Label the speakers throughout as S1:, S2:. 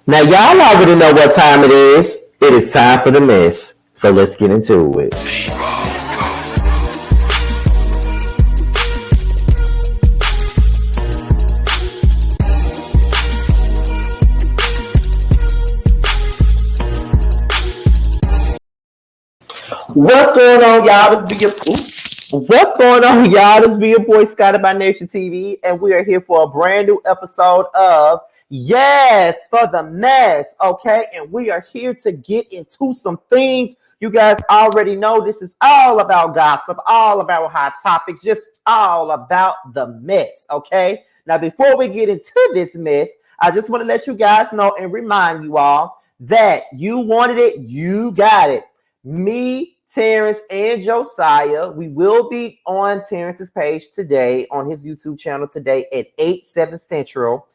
S1: Now, y'all already know what time it is. It is time for the mess. So let's get into it. What's going on, y'all? This be your What's going on, y'all? This be your boy Scotty by Nation TV, and we are here for a brand new episode of Yes for the Mess. Okay, and we are here to get into some things. You guys already know this is all about gossip, all about hot topics, just all about the mess. Okay, now before we get into this mess, I just want to let you guys know and remind you all that you wanted it, you got it. Me, Terrence, and Josiah, we will be on Terrence's page today, on his YouTube channel today at 8/7 Central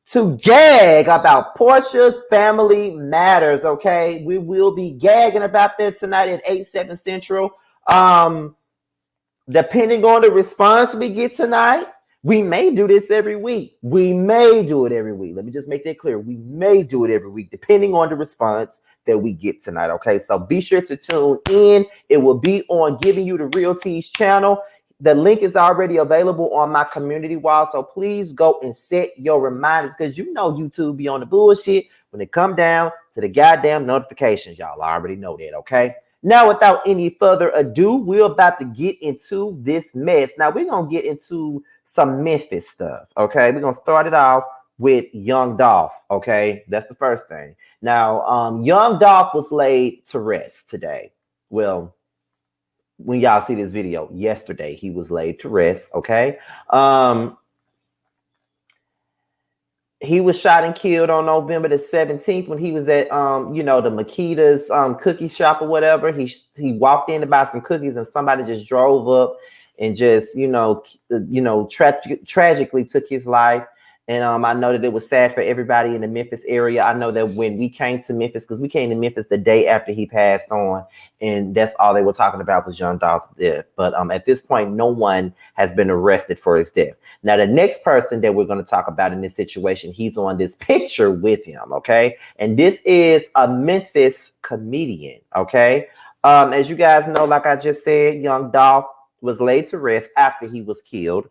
S1: to gag about Portia's Family Matters, okay? We will be gagging about that tonight at 8/7 Central. Depending on the response we get tonight, we may do this every week. We may do it every week. Let me just make that clear. We may do it every week, depending on the response that we get tonight. Okay, so be sure to tune in. It will be on Giving You the Real Tease channel. The link is already available on my community wall, so please go and set your reminders, because you know YouTube be on the bullshit when it come down to the goddamn notifications. Y'all already know that, okay? Now, without any further ado, we're about to get into this mess. Now, we're going to get into some Memphis stuff, okay? We're going to start it off with Young Dolph, okay? That's the first thing. Now, Young Dolph was laid to rest today. Well, when y'all see this video, yesterday he was laid to rest, okay? He was shot and killed on November the 17th when he was at, the Makita's cookie shop or whatever. He walked in to buy some cookies, and somebody just drove up and just, tragically took his life. And I know that it was sad for everybody in the Memphis area. I know that when we came to Memphis, because we came to Memphis the day after he passed on, and that's all they were talking about was Young Dolph's death. But at this point, no one has been arrested for his death. Now, the next person that we're going to talk about in this situation, he's on this picture with him, okay? And this is a Memphis comedian, okay? As you guys know, like I just said, Young Dolph was laid to rest after he was killed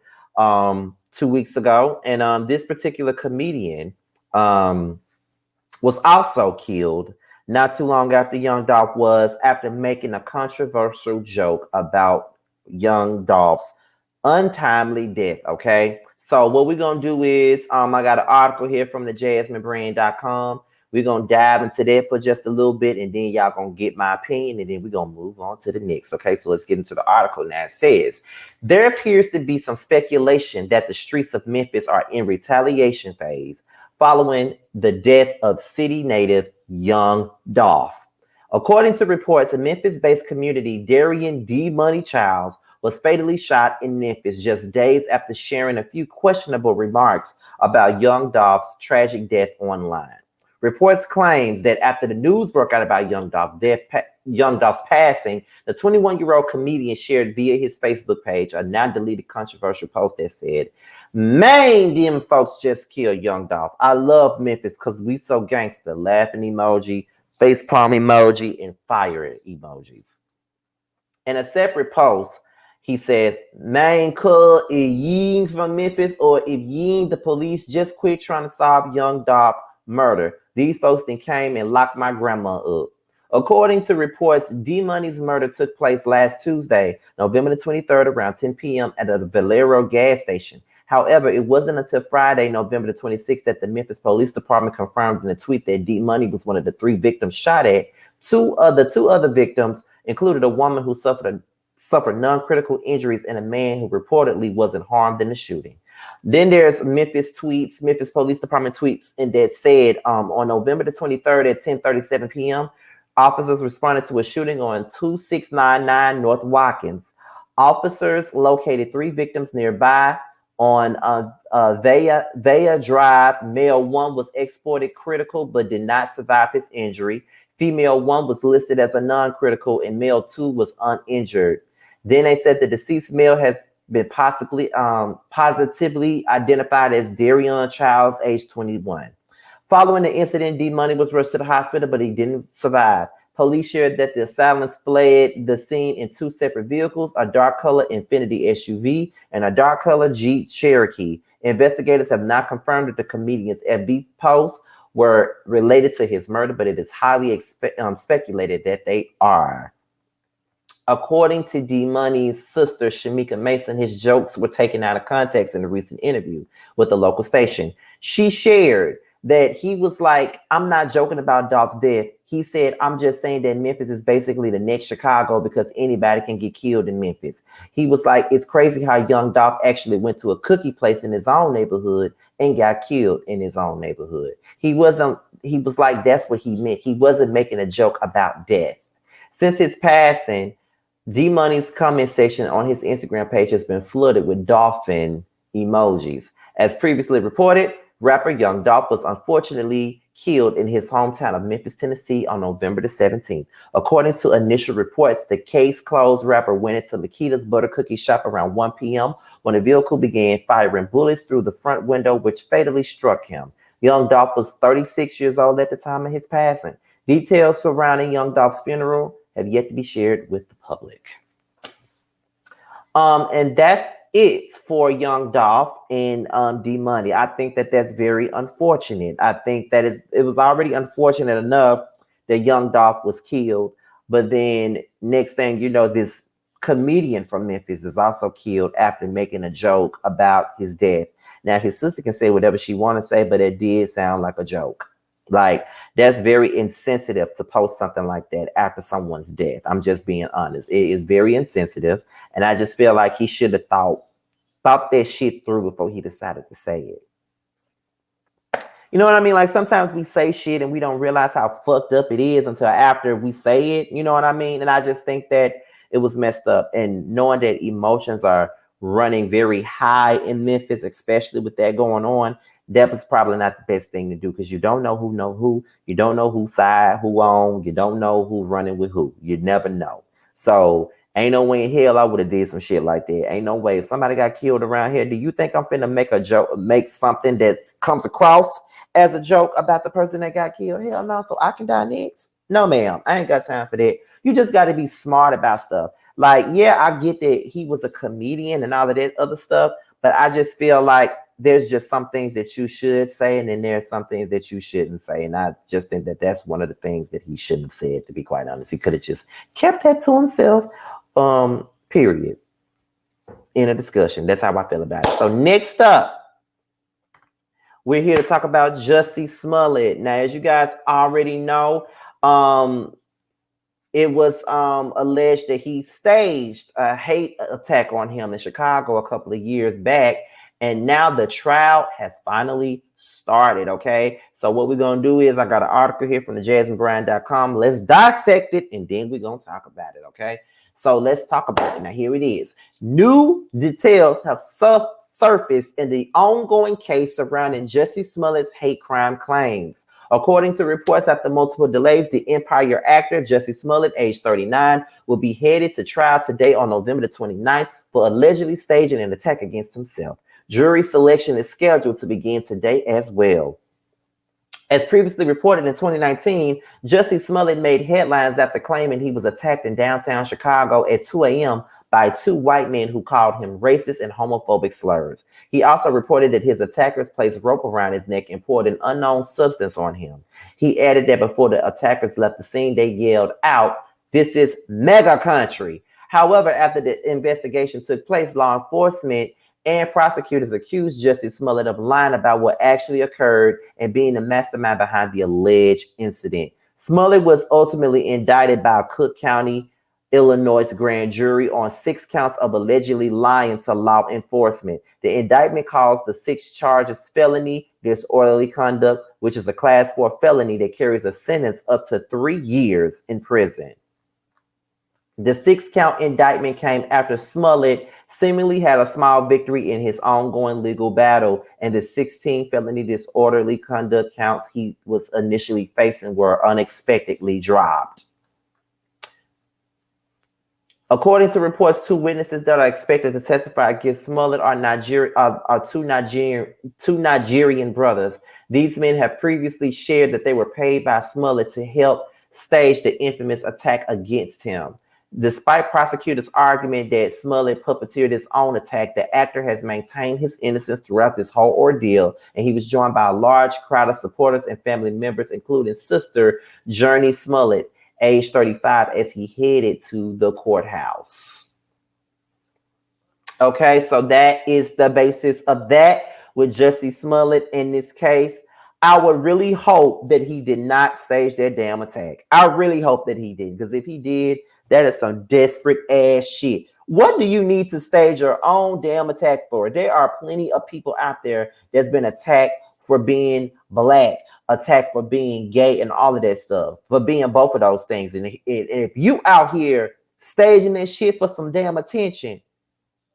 S1: 2 weeks ago. And this particular comedian was also killed not too long after Young Dolph was, after making a controversial joke about Young Dolph's untimely death, okay? So what we're going to do is, I got an article here from the jasminebrand.com. We're going to dive into that for just a little bit, and then y'all going to get my opinion, and then we're going to move on to the next. Okay, so let's get into the article. Now, it says, there appears to be some speculation that the streets of Memphis are in retaliation phase following the death of city native Young Dolph. According to reports, a Memphis-based community, Darian D. Money Childs, was fatally shot in Memphis just days after sharing a few questionable remarks about Young Dolph's tragic death online. Reports claims that after the news broke out about Young Dolph's passing, the 21-year-old comedian shared via his Facebook page a now-deleted controversial post that said, "Man, them folks just killed Young Dolph. I love Memphis because we so gangster." Laughing emoji, facepalm emoji, and fire emojis. In a separate post, he says, "Man, cuz if ye ain't from Memphis, or if ye ain't the police, just quit trying to solve Young Dolph murder. These folks then came and locked my grandma up." According to reports, D-Money's murder took place last Tuesday, November the 23rd, around 10 p.m. at a Valero gas station. However, it wasn't until Friday, November the 26th, that the Memphis Police Department confirmed in a tweet that D-Money was one of the three victims shot at. Two other victims included a woman who suffered non-critical injuries and a man who reportedly wasn't harmed in the shooting. Then there's Memphis Police Department tweets, and that said, on November the 23rd at 10:37 p.m., officers responded to a shooting on 2699 North Watkins. Officers located three victims nearby on Vaya Drive. Male 1 was exported critical but did not survive his injury. Female 1 was listed as a non-critical, and male 2 was uninjured. Then they said the deceased male has been positively identified as Darian Childs, age 21. Following the incident, D Money was rushed to the hospital, but he didn't survive. Police shared that the assailants fled the scene in two separate vehicles, a dark color Infiniti SUV and a dark color Jeep Cherokee. Investigators have not confirmed that the comedian's FB posts were related to his murder, but it is highly speculated that they are. According to D Money's sister, Shamika Mason, his jokes were taken out of context in a recent interview with the local station. She shared that he was like, I'm not joking about Dolph's death. He said, I'm just saying that Memphis is basically the next Chicago because anybody can get killed in Memphis. He was like, it's crazy how young Dolph actually went to a cookie place in his own neighborhood and got killed in his own neighborhood. He was like, that's what he meant. He wasn't making a joke about death. Since his passing, D Money's comment section on his Instagram page has been flooded with dolphin emojis. As previously reported, rapper Young Dolph was unfortunately killed in his hometown of Memphis, Tennessee on November the 17th. According to initial reports, the case closed rapper went into Makita's Butter Cookie shop around 1 p.m. when a vehicle began firing bullets through the front window, which fatally struck him. Young Dolph was 36 years old at the time of his passing. Details surrounding Young Dolph's funeral have yet to be shared with the public. And that's it for Young Dolph and D Money. I think that that's very unfortunate. I think that it was already unfortunate enough that Young Dolph was killed, but then next thing you know, this comedian from Memphis is also killed after making a joke about his death. Now his sister can say whatever she want to say, but it did sound like a joke. Like, that's very insensitive to post something like that after someone's death. I'm just being honest. It is very insensitive. And I just feel like he should have thought that shit through before he decided to say it. You know what I mean? Like, sometimes we say shit and we don't realize how fucked up it is until after we say it. You know what I mean? And I just think that it was messed up. And knowing that emotions are running very high in Memphis, especially with that going on, that was probably not the best thing to do, because you don't know who, you don't know whose side, who on, you don't know who's running with who. You never know. So ain't no way in hell I would have did some shit like that. Ain't no way. If somebody got killed around here, do you think I'm finna make a joke, make something that comes across as a joke about the person that got killed? Hell no. So I can die next? No, ma'am. I ain't got time for that. You just got to be smart about stuff. Like, yeah, I get that he was a comedian and all of that other stuff, but I just feel like there's just some things that you should say, and then there's some things that you shouldn't say. And I just think that that's one of the things that he shouldn't have said, to be quite honest. He could have just kept that to himself, period. In a discussion. That's how I feel about it. So next up, we're here to talk about Jussie Smollett. Now, as you guys already know, it was alleged that he staged a hate attack on him in Chicago a couple of years back. And now the trial has finally started, okay? So what we're going to do is, I got an article here from the JasmineBryan.com. Let's dissect it, and then we're going to talk about it, okay? So let's talk about it. Now, here it is. New details have surfaced in the ongoing case surrounding Jussie Smollett's hate crime claims. According to reports, after multiple delays, the Empire actor Jussie Smollett, age 39, will be headed to trial today on November the 29th for allegedly staging an attack against himself. Jury selection is scheduled to begin today as well. As previously reported in 2019, Jussie Smollett made headlines after claiming he was attacked in downtown Chicago at 2 a.m. by two white men who called him racist and homophobic slurs. He also reported that his attackers placed rope around his neck and poured an unknown substance on him. He added that before the attackers left the scene, they yelled out, "This is mega country." However, after the investigation took place, law enforcement and prosecutors accused Jussie Smollett of lying about what actually occurred and being the mastermind behind the alleged incident. Smollett was ultimately indicted by a Cook County, Illinois grand jury on 6 counts of allegedly lying to law enforcement. The indictment calls the 6 charges felony disorderly conduct, which is a class 4 felony that carries a sentence up to 3 years in prison. The 6-count indictment came after Smollett seemingly had a small victory in his ongoing legal battle, and the 16 felony disorderly conduct counts he was initially facing were unexpectedly dropped. According to reports, two witnesses that are expected to testify against Smollet are two Nigerian brothers. These men have previously shared that they were paid by Smollet to help stage the infamous attack against him. Despite prosecutors' argument that Smollet puppeteered his own attack, the actor has maintained his innocence throughout this whole ordeal, and he was joined by a large crowd of supporters and family members, including sister Journey Smollet, age 35, as he headed to the courthouse. Okay, so that is the basis of that with Jussie Smollett in this case. I would really hope that he did not stage that damn attack. I really hope that he did, because if he did, that is some desperate ass shit. What do you need to stage your own damn attack for? There are plenty of people out there that's been attacked for being black, attacked for being gay, and all of that stuff, for being both of those things. And if you out here staging this shit for some damn attention,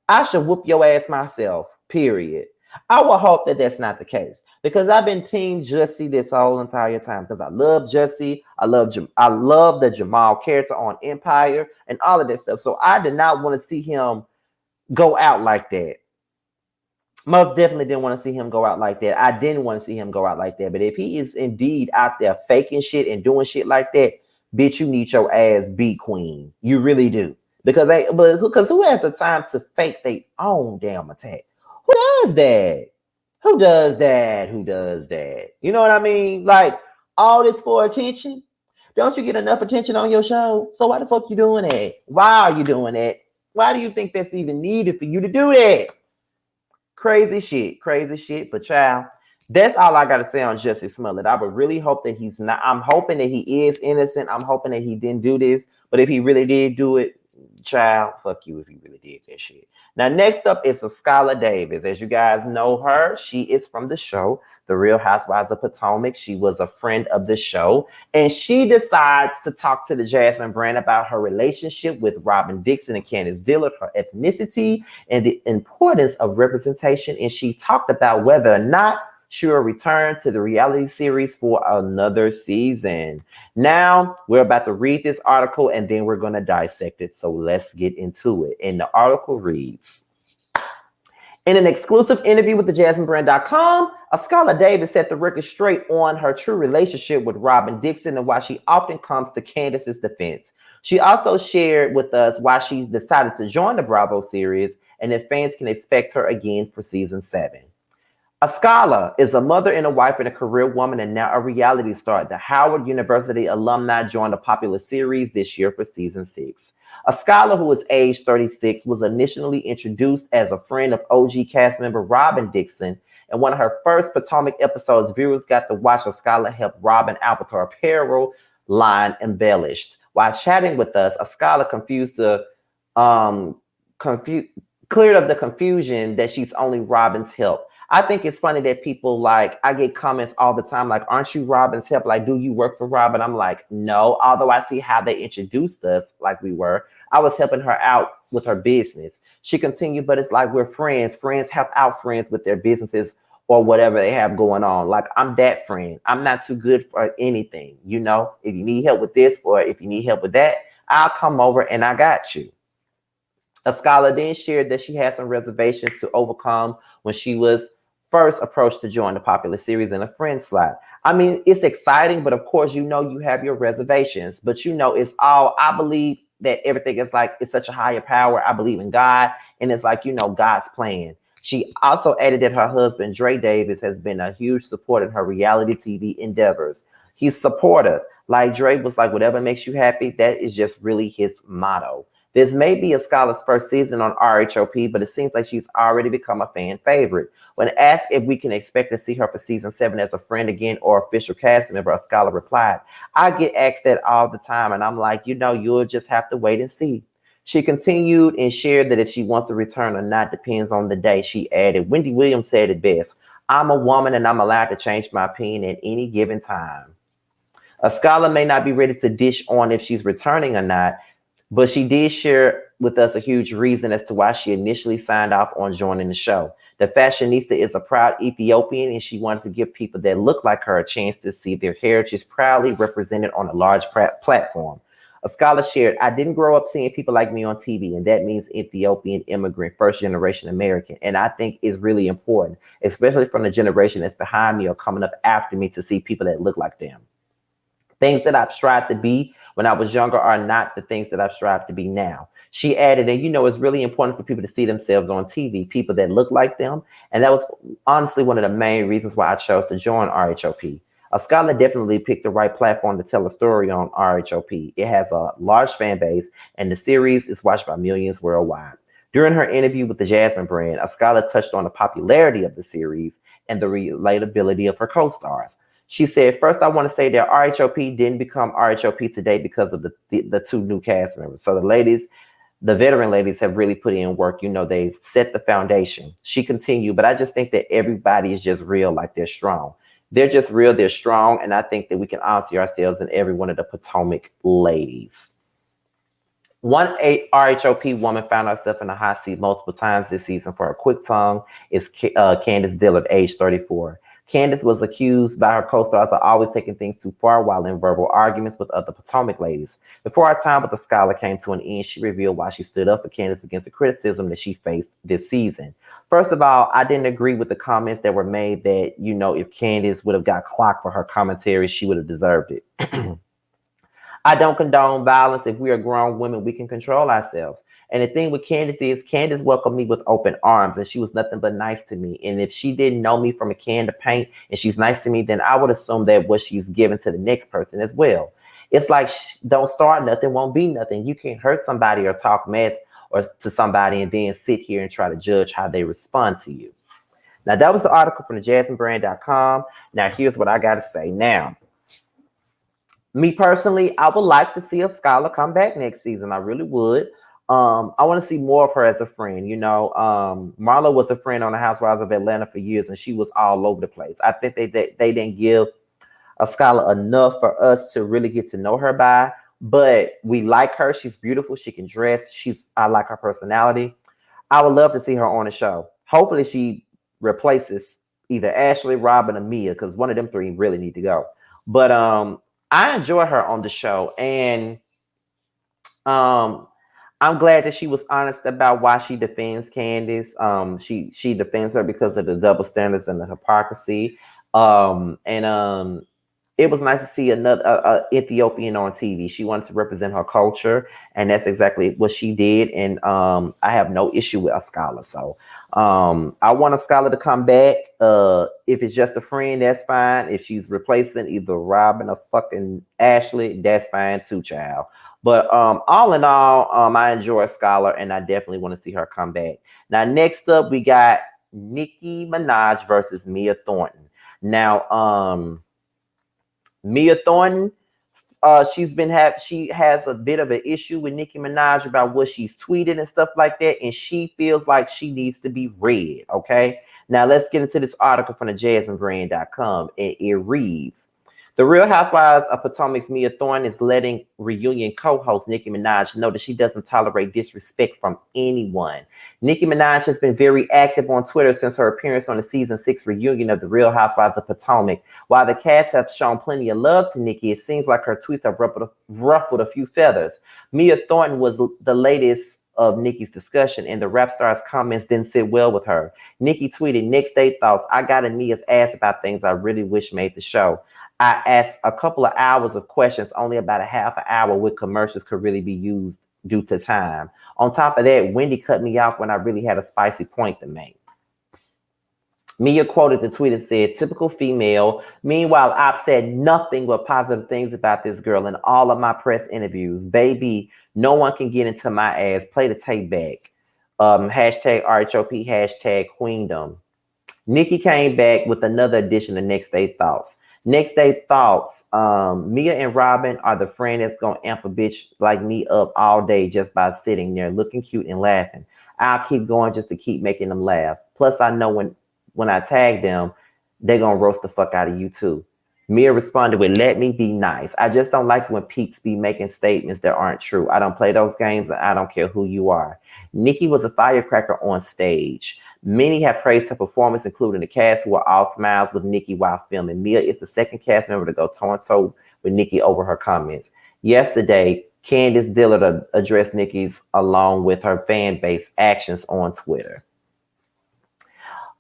S1: I should whoop your ass myself, period. I will hope that that's not the case, because I've been team Jussie this whole entire time, because I love Jussie. I love the Jamal character on Empire and all of that stuff. So I did not want to see him go out like that. Most definitely didn't want to see him go out like that. I didn't want to see him go out like that. But if he is indeed out there faking shit and doing shit like that, bitch, you need your ass beat, queen. You really do. Because who has the time to fake their own damn attack? Who does that? Who does that? Who does that? You know what I mean? Like, all this for attention? Don't you get enough attention on your show? So why the fuck you doing that? Why are you doing that? Why do you think that's even needed for you to do that? Crazy shit. But child, that's all I got to say on Jussie Smollett. I would really hope that he's not. I'm hoping that he is innocent. I'm hoping that he didn't do this. But if he really did do it, child, fuck you if he really did that shit. Now, next up is Skylar Davis. As you guys know her, she is from the show, The Real Housewives of Potomac. She was a friend of the show, and she decides to talk to the Jasmine brand about her relationship with Robin Dixon and Candace Dillard, her ethnicity, and the importance of representation. And she talked about whether or not she will return to the reality series for another season. Now, we're about to read this article and then we're going to dissect it. So let's get into it. And the article reads, in an exclusive interview with the JasmineBrand.com, Skylar Davis set the record straight on her true relationship with Robin Dixon and why she often comes to Candace's defense. She also shared with us why she decided to join the Bravo series and if fans can expect her again for season 7. Skylar is a mother and a wife and a career woman and now a reality star. The Howard University alumni joined a popular series this year for season 6. Skylar, who is age 36, was initially introduced as a friend of OG cast member Robin Dixon. In one of her first Potomac episodes, viewers got to watch Skylar help Robin out with her apparel line embellished. While chatting with us, Skylar cleared up the confusion that she's only Robin's help. I think it's funny that people I get comments all the time like, aren't you Robin's help? Like, do you work for Robin? I'm like, no. Although I see how they introduced us like we were. I was helping her out with her business. She continued, but it's like we're friends. Friends help out friends with their businesses or whatever they have going on. Like, I'm that friend. I'm not too good for anything. You know, if you need help with this or if you need help with that, I'll come over and I got you. Skylar then shared that she had some reservations to overcome when she was first approached to join the popular series in a friend slot. I mean, it's exciting, but of course, you know, you have your reservations, but you know, it's all, I believe that everything is like, it's such a higher power. I believe in God. And it's like, you know, God's plan. She also added that her husband, Dre Davis, has been a huge support in her reality TV endeavors. He's supportive. Like Dre was like, whatever makes you happy, that is just really his motto. This may be Skylar's first season on RHOP, but it seems like she's already become a fan favorite. When asked if we can expect to see her for season 7 as a friend again or official cast member, Skylar replied, I get asked that all the time, and I'm like, you know, you'll just have to wait and see. She continued and shared that if she wants to return or not depends on the day. She added, Wendy Williams said it best, I'm a woman and I'm allowed to change my opinion at any given time. Skylar may not be ready to dish on if she's returning or not, but she did share with us a huge reason as to why she initially signed off on joining the show. The fashionista is a proud Ethiopian, and she wanted to give people that look like her a chance to see their heritage proudly represented on a large platform. A scholar shared, I didn't grow up seeing people like me on TV, and that means Ethiopian immigrant, first generation American. And I think it's really important, especially from the generation that's behind me or coming up after me, to see people that look like them. Things that I've strived to be when I was younger are not the things that I've strived to be now. She added, and it's really important for people to see themselves on TV, people that look like them. And that was honestly one of the main reasons why I chose to join RHOP. A scholar definitely picked the right platform to tell a story on RHOP. It has a large fan base, and the series is watched by millions worldwide. During her interview with the Jasmine brand, a scholar touched on the popularity of the series and the relatability of her co-stars. She said, first, I want to say that RHOP didn't become RHOP today because of the two new cast members. So the ladies, the veteran ladies, have really put in work. They've set the foundation. She continued, but I just think that everybody is just real, like they're strong. They're just real, they're strong, and I think that we can all see ourselves in every one of the Potomac ladies. One RHOP woman found herself in a hot seat multiple times this season for her quick tongue is Candace Dillard, age 34. Candace was accused by her co-stars of always taking things too far while in verbal arguments with other Potomac ladies. Before our time with the scholar came to an end, she revealed why she stood up for Candace against the criticism that she faced this season. First of all, I didn't agree with the comments that were made that, if Candace would have got clocked for her commentary, she would have deserved it. I don't condone violence. If we are grown women, we can control ourselves. And the thing with Candace is Candace welcomed me with open arms, and she was nothing but nice to me. And if she didn't know me from a can of paint and she's nice to me, then I would assume that what she's given to the next person as well. It's like, don't start nothing, won't be nothing. You can't hurt somebody or talk mess or to somebody and then sit here and try to judge how they respond to you. Now, that was the article from the JasmineBrand.com. Now, here's what I got to say. Now, me personally, I would like to see a scholar come back next season. I really would. I want to see more of her as a friend. Marlo was a friend on the Housewives of Atlanta for years, and she was all over the place. I think they didn't give a scholar enough for us to really get to know her by, but we like her. She's beautiful. She can dress. I like her personality. I would love to see her on the show. Hopefully she replaces either Ashley, Robin, or Mia, because one of them three really need to go. But I enjoy her on the show, and I'm glad that she was honest about why she defends Candace. She defends her because of the double standards and the hypocrisy. It was nice to see another Ethiopian on TV. She wanted to represent her culture, and that's exactly what she did. And I have no issue with a scholar. So I want a scholar to come back. If it's just a friend, that's fine. If she's replacing either Robin or fucking Ashley, that's fine too, child. But all in all, I enjoy a scholar, and I definitely want to see her come back. Now, next up, we got Nicki Minaj versus Mia Thornton. Now, Mia Thornton, she has a bit of an issue with Nicki Minaj about what she's tweeted and stuff like that, and she feels like she needs to be read. Okay, now let's get into this article from the JasmineBrand.com, and it reads: The Real Housewives of Potomac's Mia Thornton is letting reunion co-host Nicki Minaj know that she doesn't tolerate disrespect from anyone. Nicki Minaj has been very active on Twitter since her appearance on the season 6 reunion of The Real Housewives of Potomac. While the cast have shown plenty of love to Nicki, it seems like her tweets have ruffled a few feathers. Mia Thornton was the latest of Nicki's discussion, and the rap star's comments didn't sit well with her. Nicki tweeted, "Next day thoughts, I got in Mia's ass about things I really wish made the show. I asked a couple of hours of questions, only about a half an hour with commercials could really be used due to time. On top of that, Wendy cut me off when I really had a spicy point to make." Mia quoted the tweet and said, "Typical female. Meanwhile, I've said nothing but positive things about this girl in all of my press interviews. Baby, no one can get into my ass. Play the tape back. Hashtag RHOP, hashtag Queendom." Nicki came back with another edition of Next Day Thoughts. Next Day Thoughts, Mia and Robin are the friend that's going to amp a bitch like me up all day just by sitting there looking cute and laughing. I'll keep going just to keep making them laugh. Plus, I know when I tag them, they're going to roast the fuck out of you too. Mia responded with, "Let me be nice. I just don't like when peeps be making statements that aren't true. I don't play those games, and I don't care who you are." Nicki was a firecracker on stage. Many have praised her performance, including the cast, who are all smiles with Nicki while filming. Mia is the second cast member to go toe-to-toe with Nicki over her comments. Yesterday, Candace Dillard addressed Nicki's along with her fan base actions on Twitter.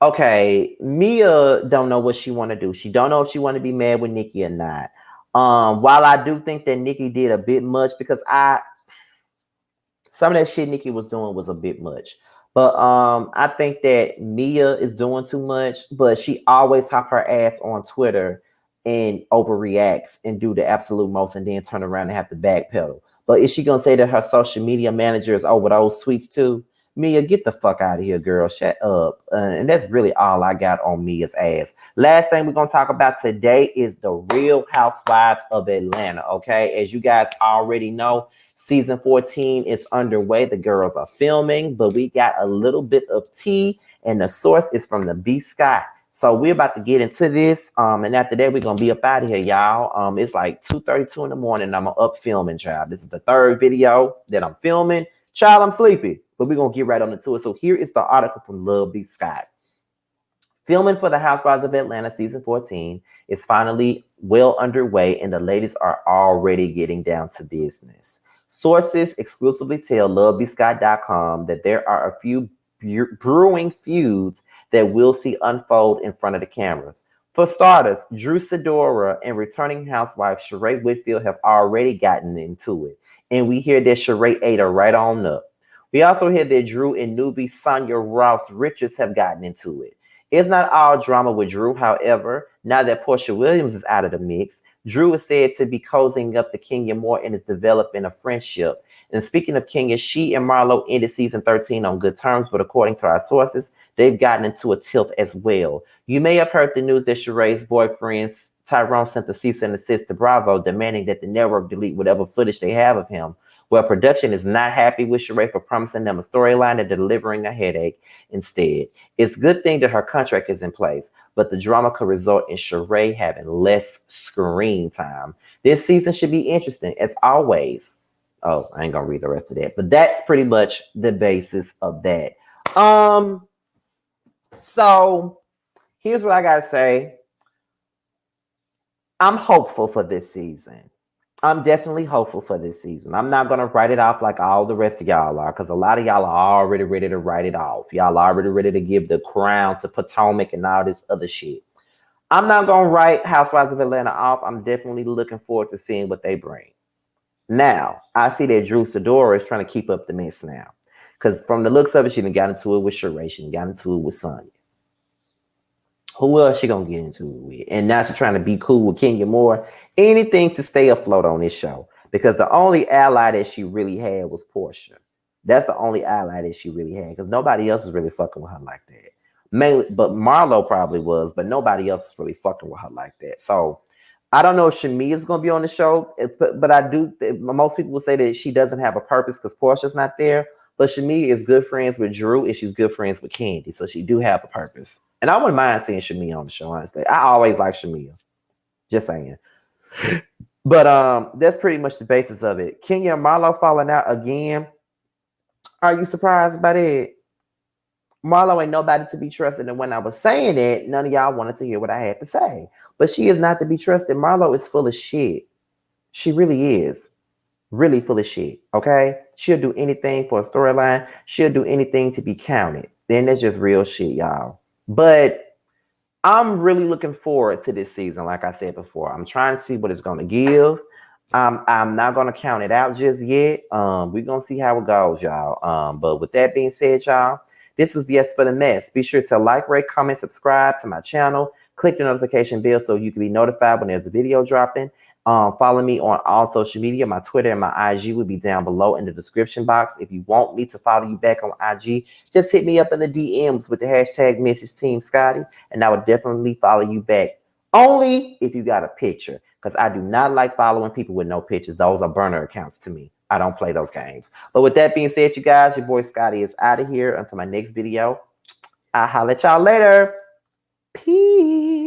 S1: Okay, Mia don't know what she want to do. She don't know if she want to be mad with Nicki or not. While I do think that Nicki did a bit much, because some of that shit Nicki was doing was a bit much. But I think that Mia is doing too much, but she always hop her ass on Twitter and overreacts and do the absolute most and then turn around and have to backpedal. But is she gonna say that her social media manager is over those tweets too? Mia, get the fuck out of here, girl. Shut up. And that's really all I got on Mia's ass. Last thing we're going to talk about today is the Real Housewives of Atlanta, okay? As you guys already know, season 14 is underway. The girls are filming, but we got a little bit of tea, and the source is from the B Sky. So we're about to get into this, and after that, we're going to be up out of here, y'all. It's like 2:32 in the morning, and I'm up filming, child. This is the third video that I'm filming. Child, I'm sleepy, but we're going to get right on into it. So here is the article from Love B Sky. Filming for the Housewives of Atlanta season 14 is finally well underway, and the ladies are already getting down to business. Sources exclusively tell LoveBSky.com that there are a few brewing feuds that we'll see unfold in front of the cameras. For starters, Drew Sidora and returning housewife Sheree Whitfield have already gotten into it, and we hear that Sheree ate her right on up. We also hear that Drew and newbie Sonya Ross Richards have gotten into it. It's not all drama with Drew, however. Now that Portia Williams is out of the mix, Drew is said to be cozying up to Kenya Moore and is developing a friendship. And speaking of Kenya, she and Marlo ended season 13 on good terms, but according to our sources, they've gotten into a tiff as well. You may have heard the news that Sheree's boyfriend Tyrone sent a cease and desist to Bravo, demanding that the network delete whatever footage they have of him. Well, production is not happy with Sheree for promising them a storyline and delivering a headache instead. It's a good thing that her contract is in place, but the drama could result in Sheree having less screen time. This season should be interesting, as always. Oh, I ain't gonna read the rest of that, but that's pretty much the basis of that. So here's what I gotta say. I'm hopeful for this season. I'm definitely hopeful for this season. I'm not going to write it off like all the rest of y'all are, because a lot of y'all are already ready to write it off. Y'all are already ready to give the crown to Potomac and all this other shit. I'm not going to write Housewives of Atlanta off. I'm definitely looking forward to seeing what they bring. Now, I see that Drew Sidora is trying to keep up the mess now, because from the looks of it, she done got into it with Sheree. She done got into it with Sonya. Who else she gonna get into it with? And now she's trying to be cool with Kenya Moore. Anything to stay afloat on this show. Because the only ally that she really had was Portia. That's the only ally that she really had. Because nobody else was really fucking with her like that. Mainly, but Marlo probably was, but nobody else was really fucking with her like that. So I don't know if Shamia is gonna be on the show, but I do. Most people will say that she doesn't have a purpose because Portia's not there. But Shamia is good friends with Drew, and she's good friends with Candy, so she do have a purpose. And I wouldn't mind seeing Shamia on the show, honestly. I always like Shamia. Just saying. But that's pretty much the basis of it. Kenya and Marlo falling out again. Are you surprised by that? Marlo ain't nobody to be trusted. And when I was saying it, none of y'all wanted to hear what I had to say. But she is not to be trusted. Marlo is full of shit. She really is. Really full of shit, okay? She'll do anything for a storyline. She'll do anything to be counted. Then that's just real shit, y'all. But I'm really looking forward to this season, like I said before. I'm trying to see what it's going to give. I'm not going to count it out just yet. We're going to see how it goes, y'all. But with that being said, y'all, this was Yes for the Mess. Be sure to like, rate, comment, subscribe to my channel. Click the notification bell so you can be notified when there's a video dropping. Follow me on all social media. My Twitter and my IG will be down below in the description box. If you want me to follow you back on IG, just hit me up in the DMs with the hashtag Mrs. Team Scotty, and I would definitely follow you back. Only if you got a picture, because I do not like following people with no pictures. Those are burner accounts to me. I don't play those games. But with that being said, you guys, your boy Scotty is out of here. Until my next video, I'll holler at y'all later. Peace.